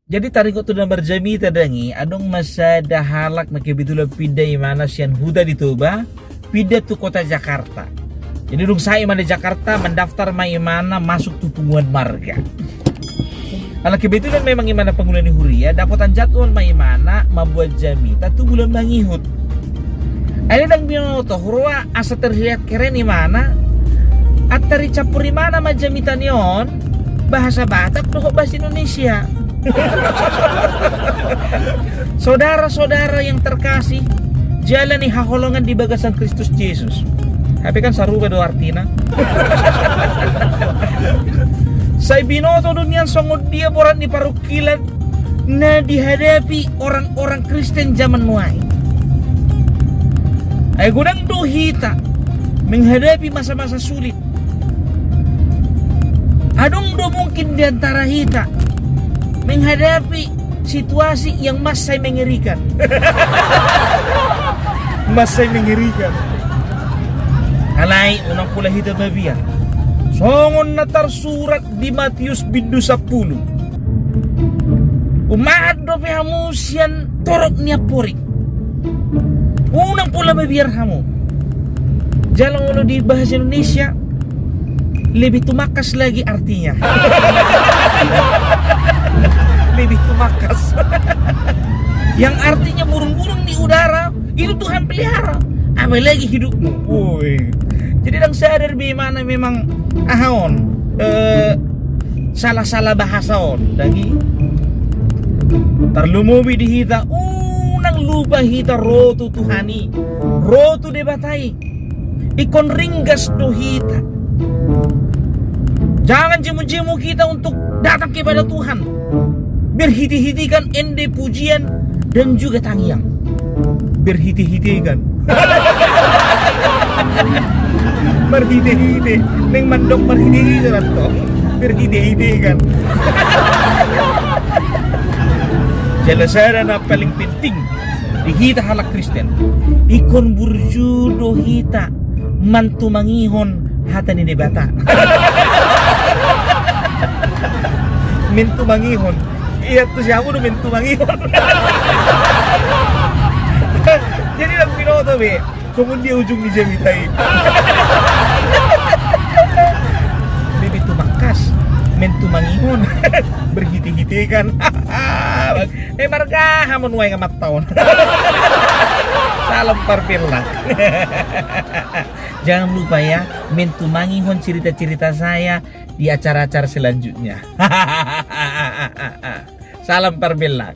Jadi tarik tu dan berjami tadangi adong masa dah halak make bitulah pindah mana sian huda ditoba pindah tu kota Jakarta. Jadi dong saya mana Jakarta mendaftar mana masuk tu punguan marga. Kalau kebetulan memang imana pengulian huria dapatan jadwal mana membuat jami tu bulan mangihut. Ada dang binoto hurwa asa terlihat keren mana atari campur mana majamitan yon bahasa Batak doh bahasa Indonesia. Saudara-saudara yang terkasih, jalani haholongan di bagasan Kristus Yesus. Tapi kan saruba do artina. Saya binoto dunia songod dia borat di parukilan na dihadapi orang-orang Kristen zaman nuai. Ay gudang dohita menghadapi masa-masa sulit. Adong do mungkin di antara hita menghadapi situasi yang masih mengerikan. Masih mengerikan. Alai unang pula hita babian. Songon na tersurat di Matius bindu 10. Umaad do hamusian torok niya porik. Unang pula babiar hamu. Jalan ulo di bahasa Indonesia lebih tumakas lagi artinya. Lebih tumakas. Yang artinya burung-burung di udara itu Tuhan pelihara. Apalagi hidupmu. Woi. Jadi dang sadar bagaimana memang ahon salah-salah bahasa on lagi. Terlumubi di hita unang lupa hita rotu Tuhani. Rotu debatai. Ikon ringgas do hita. Jangan jemu-jemu kita untuk datang kepada Tuhan. Berhiti-hitikan ende pujian dan juga tangiang. Berhiti-hitikan. Berhiti-hiti. Neng mandok berhiti-hiti to. Berhiti-hitikan. Jelasara na paling penting di hita halak Kristen. Ikon burjudo hita mantu mangihon hata ni debata. Mintu mangihon. Iya tuh siapa udah mintu mangihon. Jadi lang pinoto be, kung dia ujung di jamitai. Lebih tumakas, mintu mangihon, berhiti-hiti kan. Marga hamon way nga matawon. Salam parpirla. Jangan lupa ya, mintu mangihon cerita-cerita saya di acara-acara selanjutnya. Salam parbella.